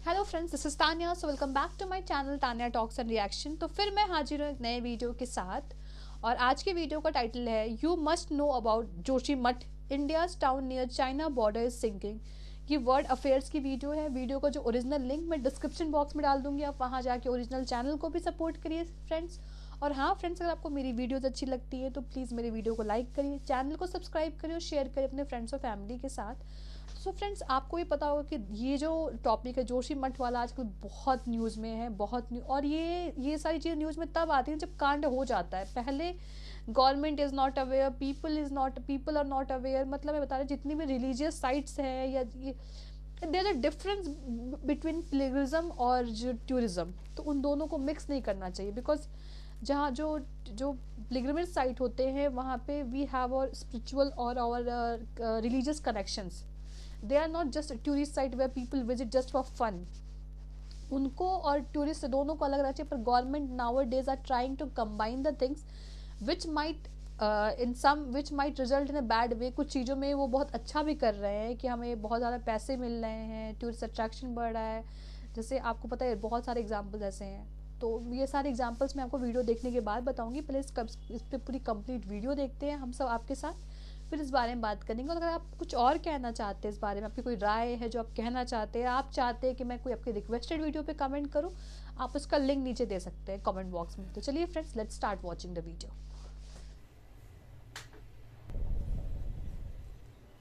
Hello friends, this is Tanya. So welcome back to my channel Tanya talks and reaction. तो फिर मैं हाजिर हूँ एक नए वीडियो के साथ। और आज के वीडियो का टाइटल है you must know about Joshimath, India's town near China border is sinking. ये वर्ल्ड अफेयर्स की वीडियो है। वीडियो का जो ओरिजिनल लिंक मैं डिस्क्रिप्शन बॉक्स में डाल दूंगी, आप वहाँ जाके ओरिजिनल चैनल को भी सपोर्ट करिए फ्रेंड्स। और हाँ फ्रेंड्स, अगर आपको मेरी वीडियोज़ अच्छी लगती है तो प्लीज़ मेरी वीडियो को लाइक करिए, चैनल को सब्सक्राइब करिए और शेयर करिए अपने फ्रेंड्स और फैमिली के साथ। सो फ्रेंड्स, आपको ये पता होगा कि ये जो टॉपिक है जोशीमठ वाला आजकल बहुत न्यूज़ में है, बहुत और ये सारी चीज़ें न्यूज़ में तब आती हैं जब कांड हो जाता है। पहले government is not aware, people are not aware. मतलब मैं बता रही हूँ, जितनी भी रिलीजियस साइट्स हैं या देयर अ डिफरेंस बिटवीन पिलग्रिज्म और जो टूरिज्म, तो उन दोनों को मिक्स नहीं करना चाहिए। बिकॉज जहाँ जो जो पिलग्रिमेज साइट होते हैं वहाँ पे वी हैव और स्पिरिचुअल और our religious connections. They are not just tourist site where people visit just for fun. उनको और टूरिस्ट दोनों को अलग रखना चाहिए। पर government nowadays are trying to combine the things which might which might result in a bad way. कुछ चीज़ों में वो बहुत अच्छा भी कर रहे हैं कि हमें बहुत ज़्यादा पैसे मिल रहे हैं, टूरिस्ट अट्रैक्शन बढ़ रहा है। जैसे आपको पता है बहुत सारे एग्जाम्पल्स ऐसे हैं। तो ये सारे एग्जाम्पल्स मैं आपको वीडियो देखने के बाद बताऊंगी। पहले इस पर पूरी कंप्लीट वीडियो देखते हैं हम सब आपके साथ, फिर इस बारे में बात करेंगे। और अगर आप कुछ और कहना चाहते हैं इस बारे में, आपकी कोई राय है जो आप कहना चाहते हैं, आप चाहते हैं कि मैं कोई आपके रिक्वेस्टेड वीडियो पे कमेंट करूं, आप उसका लिंक नीचे दे सकते हैं कमेंट बॉक्स में। तो चलिए friends, let's start watching the video.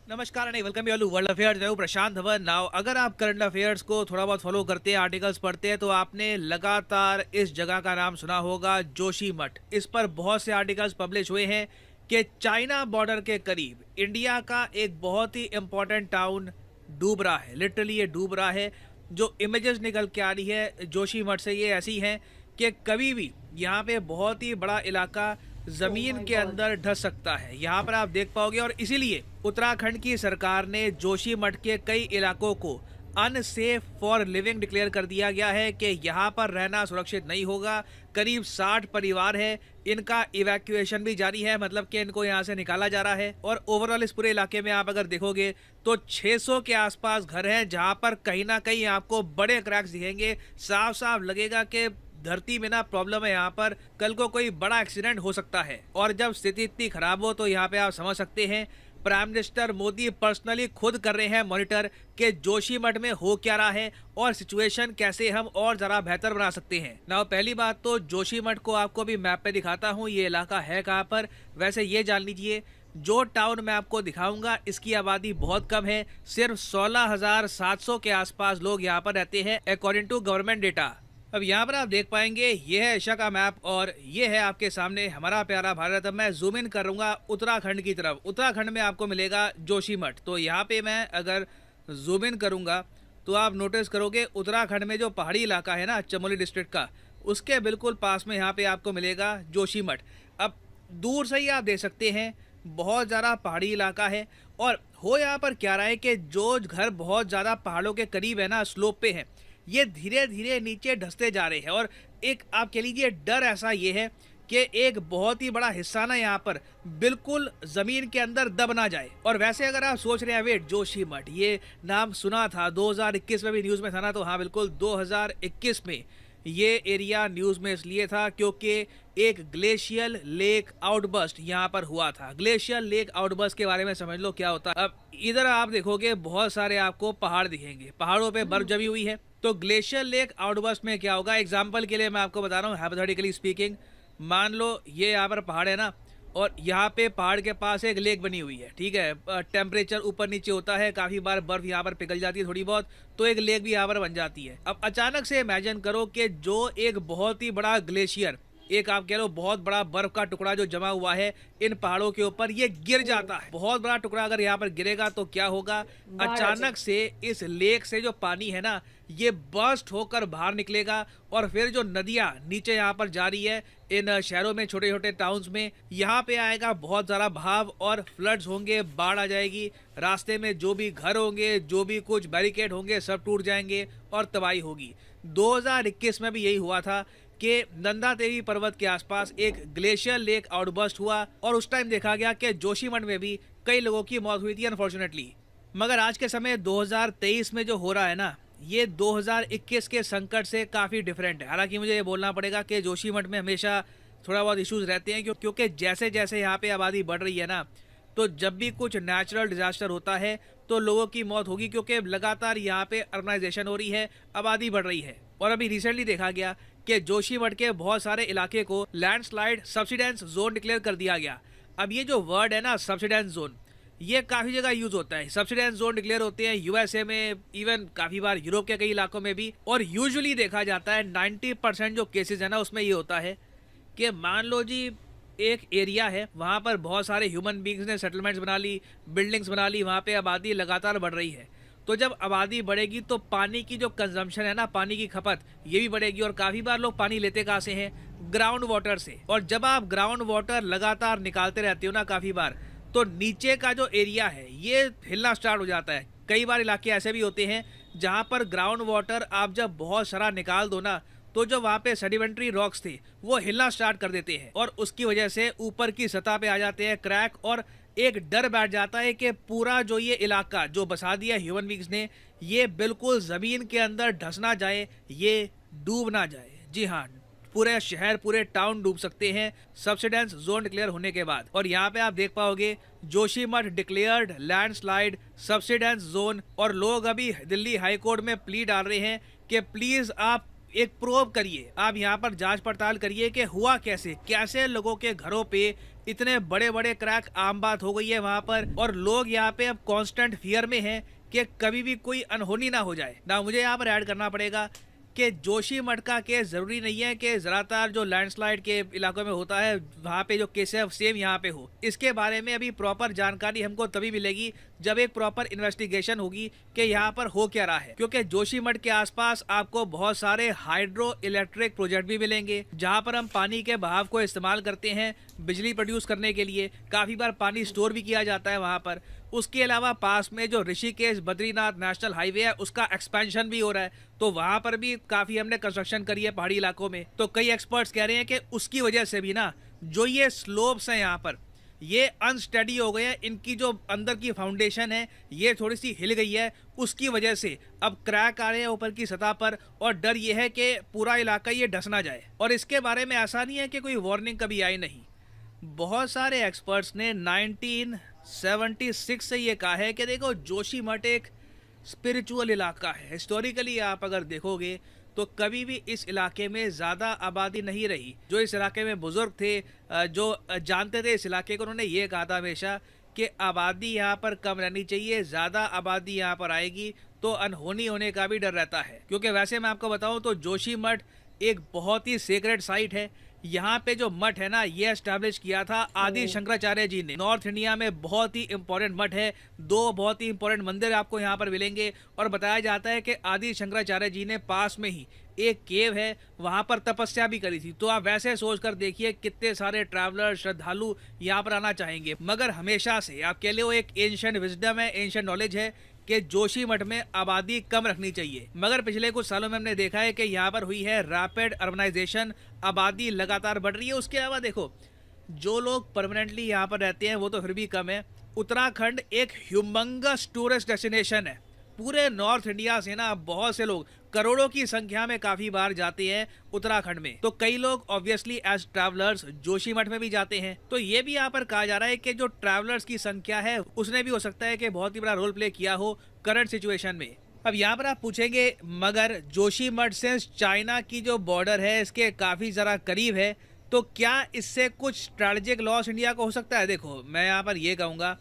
नमस्कार and welcome you all to world affairs. मैं हूं प्रशांत धवन। नाउ अगर आप करंट अफेयर्स को थोड़ा बहुत फॉलो करते हैं, आर्टिकल्स पढ़ते हैं, तो आपने लगातार इस जगह का नाम सुना होगा, जोशीमठ। इस पर बहुत से आर्टिकल्स पब्लिश हुए हैं कि चाइना बॉर्डर के करीब इंडिया का एक बहुत ही इंपॉर्टेंट टाउन डूब रहा है। लिटरली ये डूब रहा है। जो इमेजेस निकल के आ रही है जोशीमठ से ये ऐसी हैं कि कभी भी यहाँ पे बहुत ही बड़ा इलाका जमीन के अंदर धंस सकता है। यहाँ पर आप देख पाओगे। और इसीलिए उत्तराखंड की सरकार ने जोशीमठ के कई इलाकों को अनसेफ फॉर लिविंग डिक्लेयर कर दिया गया है कि यहाँ पर रहना सुरक्षित नहीं होगा। करीब 60 परिवार है, इनका इवैक्यूएशन भी जारी है, मतलब कि इनको यहाँ से निकाला जा रहा है। और ओवरऑल इस पूरे इलाके में आप अगर देखोगे तो 600 के आसपास घर हैं जहाँ पर कहीं ना कहीं आपको बड़े क्रैक्स दिखेंगे। साफ साफ लगेगा कि धरती में ना प्रॉब्लम है। यहाँ पर कल को कोई बड़ा एक्सीडेंट हो सकता है। और जब स्थिति इतनी खराब हो तो यहाँ पे आप समझ सकते हैं प्राइम मिनिस्टर मोदी पर्सनली खुद कर रहे हैं मॉनिटर कि जोशीमठ में हो क्या रहा है और सिचुएशन कैसे हम और जरा बेहतर बना सकते हैं। ना पहली बात तो जोशीमठ को आपको भी मैप पे दिखाता हूँ, ये इलाका है कहाँ पर। वैसे ये जान लीजिए, जो टाउन मैं आपको दिखाऊंगा इसकी आबादी बहुत कम है। सिर्फ 16,700 के आसपास लोग यहाँ पर रहते हैं अकॉर्डिंग टू गवर्नमेंट डेटा। अब यहाँ पर आप देख पाएंगे ये है एशिया का मैप और ये है आपके सामने हमारा प्यारा भारत। अब मैं जूम इन करूँगा उत्तराखंड की तरफ। उत्तराखंड में आपको मिलेगा जोशीमठ। तो यहाँ पे मैं अगर जूम इन करूँगा तो आप नोटिस करोगे उत्तराखंड में जो पहाड़ी इलाका है ना, चमोली डिस्ट्रिक्ट का, उसके बिल्कुल पास में यहाँ पे आपको मिलेगा जोशीमठ। अब दूर से ही आप देख सकते हैं बहुत ज़्यादा पहाड़ी इलाका है। और हो यहाँ पर क्या रहा है कि जो घर बहुत ज़्यादा पहाड़ों के करीब है ना, स्लोप पे है, ये धीरे धीरे नीचे धंसते जा रहे हैं। और एक आप कह लीजिए डर ऐसा ये है कि एक बहुत ही बड़ा हिस्सा ना यहाँ पर बिल्कुल जमीन के अंदर दब ना जाए। और वैसे अगर आप सोच रहे हैं वेट, जोशीमठ ये नाम सुना था 2021 में भी न्यूज़ में था ना, तो हाँ बिल्कुल 2021 में ये एरिया न्यूज़ में इसलिए था क्योंकि एक ग्लेशियल लेक आउटबर्स्ट यहाँ पर हुआ था। ग्लेशियल लेक आउटबर्स्ट के बारे में समझ लो क्या होता है। अब इधर आप देखोगे बहुत सारे आपको पहाड़ दिखेंगे, पहाड़ों पे बर्फ जमी हुई है। तो ग्लेशियर लेक आउटबर्स्ट में क्या होगा, एग्जाम्पल के लिए मैं आपको बता रहा हूँ हाइपोथेटिकली स्पीकिंग। मान लो ये यहाँ पर पहाड़ है ना, और यहाँ पे पहाड़ के पास एक लेक बनी हुई है, ठीक है। टेम्परेचर ऊपर नीचे होता है, काफ़ी बार बर्फ यहाँ पर पिघल जाती है थोड़ी बहुत, तो एक लेक भी यहाँ पर बन जाती है। अब अचानक से इमेजिन करो कि जो एक बहुत ही बड़ा ग्लेशियर, एक आप कह लो बहुत बड़ा बर्फ का टुकड़ा जो जमा हुआ है इन पहाड़ों के ऊपर, ये गिर जाता है। बहुत बड़ा टुकड़ा अगर यहाँ पर गिरेगा तो क्या होगा, अचानक से इस लेक से जो पानी है ना, ये बर्स्ट होकर बाहर निकलेगा। और फिर जो नदियाँ नीचे यहाँ पर जा रही है इन शहरों में, छोटे छोटे टाउन्स में, यहाँ पे आएगा बहुत ज़्यादा भाव और फ्लड्स होंगे, बाढ़ आ जाएगी। रास्ते में जो भी घर होंगे, जो भी कुछ बैरिकेड होंगे, सब टूट जाएंगे और तबाही होगी। 2021 में भी यही हुआ था कि नंदा देवी पर्वत के आसपास एक ग्लेशियर लेक आउटबर्स्ट हुआ और उस टाइम देखा गया कि जोशीमठ में भी कई लोगों की मौत हुई थी अनफॉर्चुनेटली। मगर आज के समय 2023 में जो हो रहा है ना, ये 2021 के संकट से काफ़ी डिफरेंट है। हालांकि मुझे ये बोलना पड़ेगा कि जोशीमठ में हमेशा थोड़ा बहुत इश्यूज रहते हैं, क्योंकि जैसे जैसे यहाँ पे आबादी बढ़ रही है ना, तो जब भी कुछ नेचुरल डिजास्टर होता है तो लोगों की मौत होगी, क्योंकि लगातार यहाँ पे अर्बनाइजेशन हो रही है, आबादी बढ़ रही है। और अभी रिसेंटली देखा गया कि जोशीमठ के बहुत सारे इलाके को लैंडस्लाइड सब्सिडेंस जोन डिक्लेयर कर दिया गया। अब ये जो वर्ड है ना, सब्सिडेंस जोन, ये काफ़ी जगह यूज होता है। सब्सिडेंस जोन डिक्लेयर होते हैं यूएसए में, इवन काफ़ी बार यूरोप के कई इलाकों में भी। और यूजुअली देखा जाता है 90% जो केसेस है ना, उसमें ये होता है कि मान लो जी एक एरिया है, वहाँ पर बहुत सारे ह्यूमन बींग्स ने सेटलमेंट्स बना ली, बिल्डिंग्स बना ली, वहाँ पे आबादी लगातार बढ़ रही है। तो जब आबादी बढ़ेगी तो पानी की जो कंजम्पशन है ना, पानी की खपत, ये भी बढ़ेगी। और काफ़ी बार लोग पानी लेते कहाँ से हैं? ग्राउंड वाटर से। और जब आप ग्राउंड वाटर लगातार निकालते रहते हो ना काफ़ी बार, तो नीचे का जो एरिया है ये हिलना स्टार्ट हो जाता है। कई बार इलाके ऐसे भी होते हैं जहाँ पर ग्राउंड वाटर आप जब बहुत सारा निकाल दो ना, तो जो वहाँ पे सेडिमेंट्री रॉक्स थे वो हिलना स्टार्ट कर देते हैं, और उसकी वजह से ऊपर की सतह पे आ जाते हैं क्रैक। और एक डर बैठ जाता है कि पूरा जो ये इलाका जो बसा दिया ह्यूमन बींग्स ने, ये बिल्कुल ज़मीन के अंदर धंस ना जाए, ये डूब ना जाए। जी हाँ, पूरे शहर, पूरे टाउन डूब सकते हैं सब्सिडेंस जोन डिक्लेयर होने के बाद। और यहाँ पे आप देख पाओगे Joshimath declared landslide subsidence zone. और लोग अभी दिल्ली हाई कोर्ट में प्ली डाल रहे हैं कि प्लीज़ आप एक प्रोब करिए, आप यहाँ पर जांच पड़ताल करिए कि हुआ कैसे, कैसे लोगों के घरों पे इतने बड़े बड़े क्रैक आम बात हो गई है वहाँ पर। और लोग यहाँ पे अब कांस्टेंट फियर में हैं कि कभी भी कोई अनहोनी ना हो जाए ना। मुझे यहाँ पर ऐड करना पड़ेगा कि जोशीमठ का केस ज़रूरी नहीं है कि ज़्यादातर जो लैंडस्लाइड के इलाकों में होता है वहाँ पे जो केस है सेम यहाँ पे हो। इसके बारे में अभी प्रॉपर जानकारी हमको तभी मिलेगी जब एक प्रॉपर इन्वेस्टिगेशन होगी कि यहाँ पर हो क्या रहा है। क्योंकि जोशीमठ के आसपास आपको बहुत सारे हाइड्रो इलेक्ट्रिक प्रोजेक्ट भी मिलेंगे जहाँ पर हम पानी के बहाव को इस्तेमाल करते हैं बिजली प्रोड्यूस करने के लिए। काफ़ी बार पानी स्टोर भी किया जाता है वहाँ पर। उसके अलावा पास में जो ऋषिकेश बद्रीनाथ नेशनल हाईवे है उसका एक्सपेंशन भी हो रहा है, तो वहाँ पर भी काफ़ी हमने कंस्ट्रक्शन करी है पहाड़ी इलाकों में। तो कई एक्सपर्ट्स कह रहे हैं कि उसकी वजह से भी ना जो ये स्लोप्स हैं यहाँ पर ये अनस्टेडी हो गए हैं, इनकी जो अंदर की फाउंडेशन है ये थोड़ी सी हिल गई है, उसकी वजह से अब क्रैक आ रहे हैं ऊपर की सतह पर। और डर ये है कि पूरा इलाका ये धंस ना जाए। और इसके बारे में ऐसा नहीं है कि कोई वार्निंग कभी आई नहीं। बहुत सारे एक्सपर्ट्स ने 1976 से ये कहा है कि देखो जोशीमठ एक स्पिरिचुअल इलाका है। हिस्टोरिकली आप अगर देखोगे तो कभी भी इस इलाके में ज़्यादा आबादी नहीं रही। जो इस इलाके में बुजुर्ग थे, जो जानते थे इस इलाके को, उन्होंने ये कहा था हमेशा कि आबादी यहाँ पर कम रहनी चाहिए, ज़्यादा आबादी यहाँ पर आएगी तो अनहोनी होने का भी डर रहता है। क्योंकि वैसे मैं आपको बताऊँ तो जोशीमठ एक बहुत ही सेक्रेट साइट है। यहाँ पे जो मठ है ना ये एस्टैब्लिश किया था आदि शंकराचार्य जी ने। नॉर्थ इंडिया में बहुत ही इंपॉर्टेंट मठ है, 2 बहुत ही इंपॉर्टेंट मंदिर आपको यहाँ पर मिलेंगे। और बताया जाता है कि आदि शंकराचार्य जी ने पास में ही एक केव है वहाँ पर तपस्या भी करी थी। तो आप वैसे सोच कर देखिए कितने सारे ट्रैवलर श्रद्धालु यहाँ पर आना चाहेंगे। मगर हमेशा से आपके लिए वो एक एंशिएंट विजडम है, एंशिएंट नॉलेज है कि जोशीमठ में आबादी कम रखनी चाहिए। मगर पिछले कुछ सालों में हमने देखा है कि यहाँ पर हुई है रैपिड अर्बनाइजेशन, आबादी लगातार बढ़ रही है। उसके अलावा देखो जो लोग परमानेंटली यहाँ पर रहते हैं वो तो फिर भी कम है। उत्तराखंड एक ह्यूमंगस टूरिस्ट डेस्टिनेशन है। पूरे नॉर्थ इंडिया से ना बहुत से लोग करोड़ों की संख्या में काफी बार जाते हैं उत्तराखंड में। तो कई लोग ऑब्वियसली एज ट्रैवलर्स जोशीमठ में भी जाते हैं। तो ये भी यहाँ पर कहा जा रहा है कि जो ट्रैवलर्स की संख्या है उसने भी हो सकता है कि बहुत ही बड़ा रोल प्ले किया हो करंट सिचुएशन में। अब यहाँ पर आप पूछेंगे मगर जोशीमठ से चाइना की जो बॉर्डर है इसके काफी जरा करीब है, तो क्या इससे कुछ स्ट्रेटेजिक लॉस इंडिया को हो सकता है? देखो मैं यहाँ पर ये कहूँगा,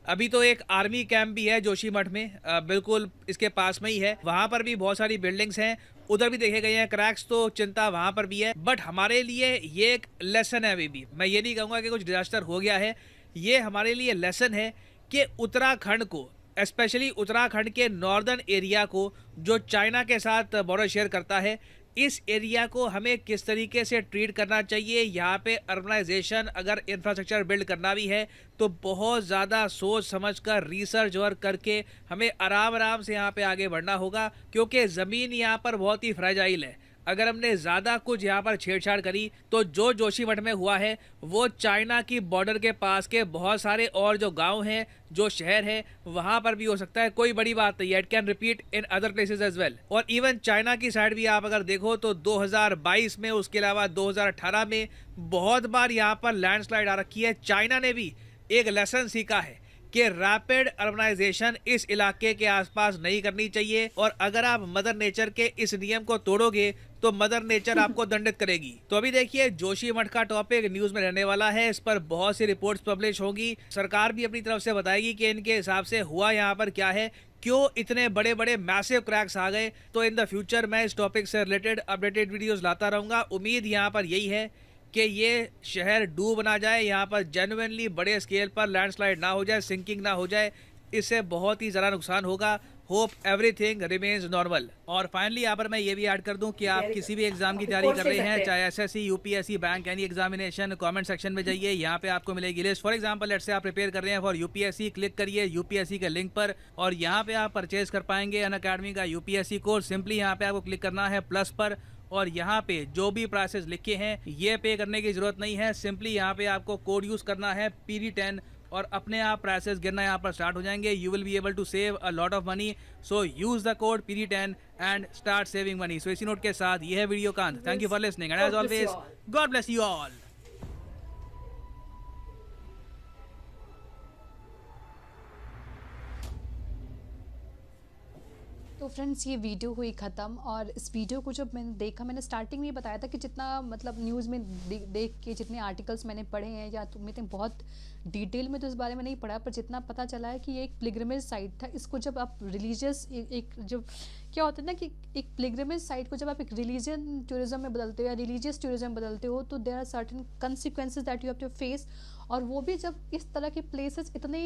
अभी तो एक आर्मी कैंप भी है जोशीमठ में, बिल्कुल इसके पास में ही है। वहाँ पर भी बहुत सारी बिल्डिंग्स हैं, उधर भी देखे गए हैं क्रैक्स, तो चिंता वहाँ पर भी है। बट हमारे लिए ये एक लेसन है। अभी भी मैं ये नहीं कहूँगा कि कुछ डिजास्टर हो गया है, ये हमारे लिए लेसन है कि उत्तराखंड को, स्पेशली उत्तराखंड के नॉर्दर्न एरिया को जो चाइना के साथ बॉर्डर शेयर करता है, इस एरिया को हमें किस तरीके से ट्रीट करना चाहिए। यहाँ पे अर्बनाइजेशन अगर इंफ्रास्ट्रक्चर बिल्ड करना भी है तो बहुत ज़्यादा सोच समझ कर रिसर्च वर्क करके हमें आराम आराम से यहाँ पे आगे बढ़ना होगा। क्योंकि ज़मीन यहाँ पर बहुत ही फ्रेजाइल है, अगर हमने ज़्यादा कुछ यहाँ पर छेड़छाड़ करी तो जो जोशीमठ में हुआ है वो चाइना की बॉर्डर के पास के बहुत सारे और जो गांव हैं, जो शहर है, वहां पर भी हो सकता है। कोई बड़ी बात नहीं है, it can repeat in other places as well. और इवन चाइना की साइड भी आप अगर देखो तो 2022 में, उसके अलावा 2018 में बहुत बार यहाँ पर लैंडस्लाइड आ रखी है। चाइना ने भी एक लेसन सीखा है कि रैपिड अर्बनाइजेशन इस इलाके के आसपास नहीं करनी चाहिए, और अगर आप मदर नेचर के इस नियम को तोड़ोगे तो मदर नेचर आपको दंडित करेगी। तो अभी देखिए, जोशीमठ का टॉपिक न्यूज में रहने वाला है, इस पर बहुत सी रिपोर्ट्स पब्लिश होंगी, सरकार भी अपनी तरफ से बताएगी कि इनके हिसाब से हुआ यहाँ पर क्या है, क्यों इतने बड़े बड़े मैसिव क्रैक्स आ गए। तो इन द फ्यूचर मैं इस टॉपिक से रिलेटेड अपडेटेड वीडियोस लाता रहूंगा। उम्मीद यहाँ पर यही है कि ये शहर डूब ना जाए, यहाँ पर जेन्युइनली बड़े स्केल पर लैंडस्लाइड ना हो जाए, सिंकिंग ना हो जाए, इससे बहुत ही ज़्यादा नुकसान होगा। Hope everything remains normal. और फाइनली यहाँ पर मैं ये भी ऐड कर दूं कि आप किसी भी एग्जाम की तैयारी कर रहे हैं, चाहे SSC, UPSC, bank, any examination, comment section में जाइए, यहाँ पे आपको मिलेगी list. For example, let's say आप प्रिपेयर कर रहे हैं फॉर यूपीएससी, क्लिक करिए यूपीएससी के लिंक पर और यहाँ पे आप परचेज कर पाएंगे अनअकैडमी का यूपीएससी कोर्स। सिंपली यहाँ पे आपको क्लिक करना है प्लस पर, और यहाँ पे जो भी प्राइसेस लिखे हैं ये पे करने की जरूरत नहीं है। सिंपली यहाँ पे आपको कोड यूज करना है PD10 और अपने आप प्राइसेस गिरना यहाँ पर स्टार्ट हो जाएंगे। You will be able to save a lot of money, so use the code PD10 and start saving money. So इसी नोट के साथ ये है वीडियो का अंत। Thank you for listening and as always, God bless you all. तो friends, ये video हुई ख़त्म, और इस वीडियो को जब मैंने देखा, मैंने स्टार्टिंग में ही बताया था कि जितना मतलब न्यूज़ में देख के जितने आर्टिकल्स मैंने पढ़े हैं, या तो मैंने बहुत डिटेल में तो इस बारे में नहीं पढ़ा, पर जितना पता चला है कि ये एक पिलग्रिमेज साइट था। इसको जब आप रिलीजियस एक जब क्या होता है ना कि एक पिलग्रिमेज साइट को जब आप एक रिलीजियन टूरिज्म में बदलते हो या रिलीजियस टूरिज्म में बदलते हो, तो there are certain consequences that you have to face. और वो भी जब इस तरह के प्लेसेस इतने,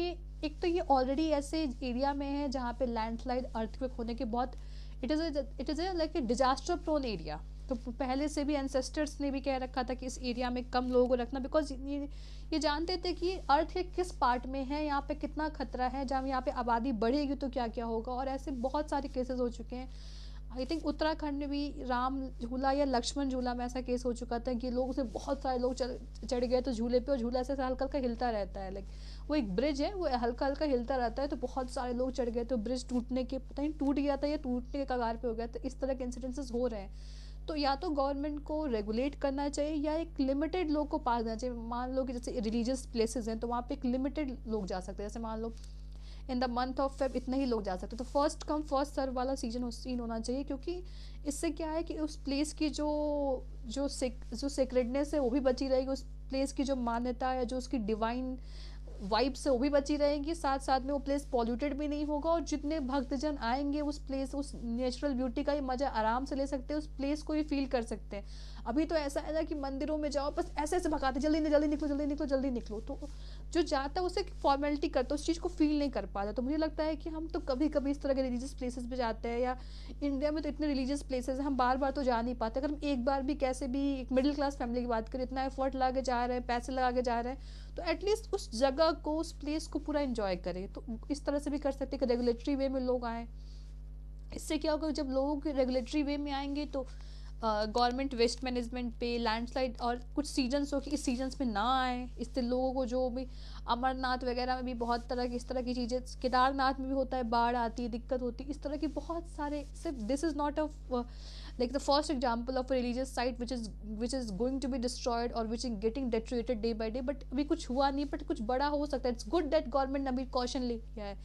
एक तो ये ऑलरेडी ऐसे एरिया में है जहाँ पे लैंडस्लाइड, अर्थक्वेक होने के बहुत, it is like a disaster prone area. तो पहले से भी एंसेस्टर्स ने भी कह रखा था कि इस एरिया में कम लोगों को रखना, बिकॉज ये जानते थे कि अर्थ के किस पार्ट में है, यहाँ पे कितना खतरा है, जब यहाँ पे आबादी बढ़ेगी तो क्या क्या होगा। और ऐसे बहुत सारे केसेस हो चुके हैं। आई थिंक उत्तराखंड में भी राम झूला या लक्ष्मण झूला में ऐसा केस हो चुका था कि लोग, उसमें बहुत सारे लोग चढ़ गए तो झूले पे, और झूला ऐसे हल्का हल्का हिलता रहता है, लाइक वो एक ब्रिज है, वो हल्का हल्का हिलता रहता है, तो बहुत सारे लोग चढ़ गए तो ब्रिज टूटने के, पता नहीं टूट गया था या टूटने के कगार पे हो गया। तो इस तरह के इंसिडेंसेस हो रहे हैं। तो या तो गवर्नमेंट को रेगुलेट करना चाहिए या एक लिमिटेड लोग को पास देना चाहिए। मान लो कि जैसे रिलीजियस प्लेसेस हैं तो वहाँ पे एक लिमिटेड लोग जा सकते हैं, जैसे मान लो in the month of Feb इतने ही लोग जा सकते हैं। तो फर्स्ट कम फर्स्ट सर्व वाला सीन होना चाहिए, क्योंकि इससे क्या है कि उस प्लेस की जो सेक्रेडनेस है वो भी बची रहेगी, उस प्लेस की जो मान्यता है, जो उसकी डिवाइन वाइब्स है वो भी बची रहेंगी, साथ साथ में वो प्लेस पॉल्यूटेड भी नहीं होगा, और जितने भक्तजन आएंगे उस प्लेस, उस नेचुरल ब्यूटी का ही मजा आराम से ले सकते हैं, उस प्लेस को ही फील कर सकते हैं। अभी तो ऐसा है ना कि मंदिरों में जाओ बस ऐसे ऐसे भगाते, जल्दी जल्दी निकलो जल्दी निकलो जल्दी निकलो, तो जो जाता है उसे फॉर्मेलिटी करता है, उस चीज़ को फील नहीं कर पाता। तो मुझे लगता है कि हम तो कभी कभी इस तरह के रिलीजियस प्लेसेस पे जाते हैं, या इंडिया में तो इतने रिलीजियस प्लेसेस हैं, हम बार बार तो जा नहीं पाते। अगर हम एक बार भी कैसे भी एक मिडिल क्लास फैमिली की बात करें, इतना एफर्ट लगा के जा रहे हैं, पैसे लगा के जा रहे हैं, तो एटलीस्ट उस जगह को, उस प्लेस को पूरा इंजॉय करें। तो इस तरह से भी कर सकते हैं कि रेगुलेटरी वे में लोग आएँ। इससे क्या होगा, जब लोग रेगुलेटरी वे में आएंगे तो गवर्नमेंट वेस्ट मैनेजमेंट पे, लैंडस्लाइड और कुछ सीजन्स हो कि इस सीजन्स में ना आए, इससे लोगों को जो भी अमरनाथ वगैरह में भी बहुत तरह की इस तरह की चीज़ें, केदारनाथ में भी होता है, बाढ़ आती है, दिक्कत होती है, इस तरह की बहुत सारे, सिर्फ this is not a like the first example of a religious site which is going to be destroyed or which is getting deteriorated day by day, but अभी कुछ हुआ नहीं, बट कुछ बड़ा हो सकता है। इट्स गुड दैट गवर्नमेंट ने अभी कॉशन लिया है,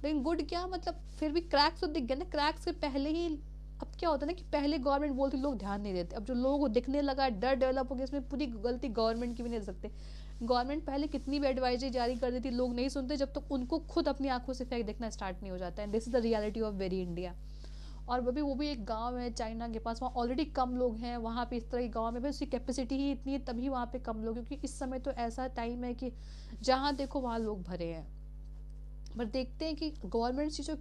लेकिन गुड क्या मतलब, फिर भी क्रैक्स तो दिख गए ना, क्रैक्स के पहले ही। अब क्या होता है ना कि पहले गवर्नमेंट बोलती, लोग ध्यान नहीं देते, अब जो लोगों को दिखने लगा, डर डेवलप हो गया, इसमें पूरी गलती गवर्नमेंट की भी नहीं दे सकते। गवर्नमेंट पहले कितनी भी एडवाइजरी जारी कर देती, लोग नहीं सुनते जब तक उनको खुद अपनी आंखों से फेंक देखना स्टार्ट नहीं हो जाता है। This is the reality of very India. और वो भी एक गांव है चाइना के पास, वहाँ ऑलरेडी कम लोग हैं, वहाँ पे इस तरह के गांव में भी उसकी कैपेसिटी ही इतनी है, तभी वहाँ पे कम लोग, क्योंकि इस समय तो ऐसा टाइम है कि जहाँ देखो वहाँ लोग भरे हैं। पर देखते हैं कि गवर्नमेंट चीज़ों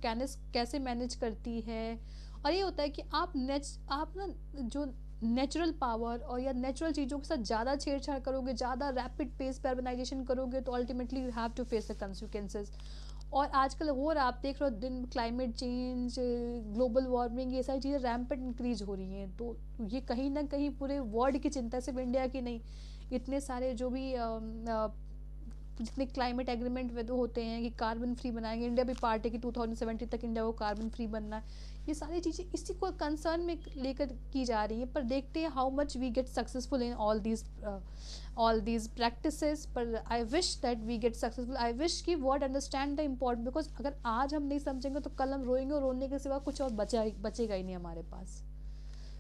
कैसे मैनेज करती है। और ये होता है कि आप ना जो नेचुरल पावर और या नेचुरल चीज़ों के साथ ज़्यादा छेड़छाड़ करोगे, ज़्यादा रैपिड पेस पे अर्बनाइजेशन करोगे, तो ultimately you have to face the consequences. और आजकल हो रहा, आप देख रहे हो दिन क्लाइमेट चेंज, ग्लोबल वार्मिंग, ये सारी चीज़ें रैम्पेंट इंक्रीज हो रही हैं। तो ये कहीं ना कहीं पूरे वर्ल्ड की चिंता, सिर्फ इंडिया की नहीं, इतने सारे जो भी जितने क्लाइमेट एग्रीमेंट वे तो होते हैं कि कार्बन फ्री बनाएंगे, इंडिया भी पार्ट है कि 2070 तक इंडिया को कार्बन फ्री बनना है। ये सारी चीज़ें इसी को कंसर्न में लेकर की जा रही हैं, पर देखते हैं how much we get successful in all these practices. पर I wish that we get successful, I wish कि world understand the important, because अगर आज हम नहीं समझेंगे तो कल हम रोएंगे, और रोने के सिवा कुछ और बचेगा ही नहीं हमारे पास।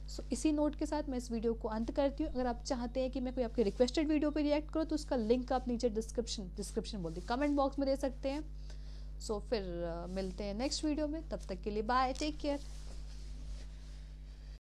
सो इसी नोट के साथ मैं इस वीडियो को अंत करती हूँ। अगर आप चाहते हैं कि मैं कोई आपके रिक्वेस्टेड वीडियो पे रिएक्ट करूँ तो उसका लिंक आप नीचे डिस्क्रिप्शन बोल दी कमेंट बॉक्स में दे सकते हैं। सो फिर मिलते हैं नेक्स्ट वीडियो में, तब तक के लिए बाय, टेक केयर।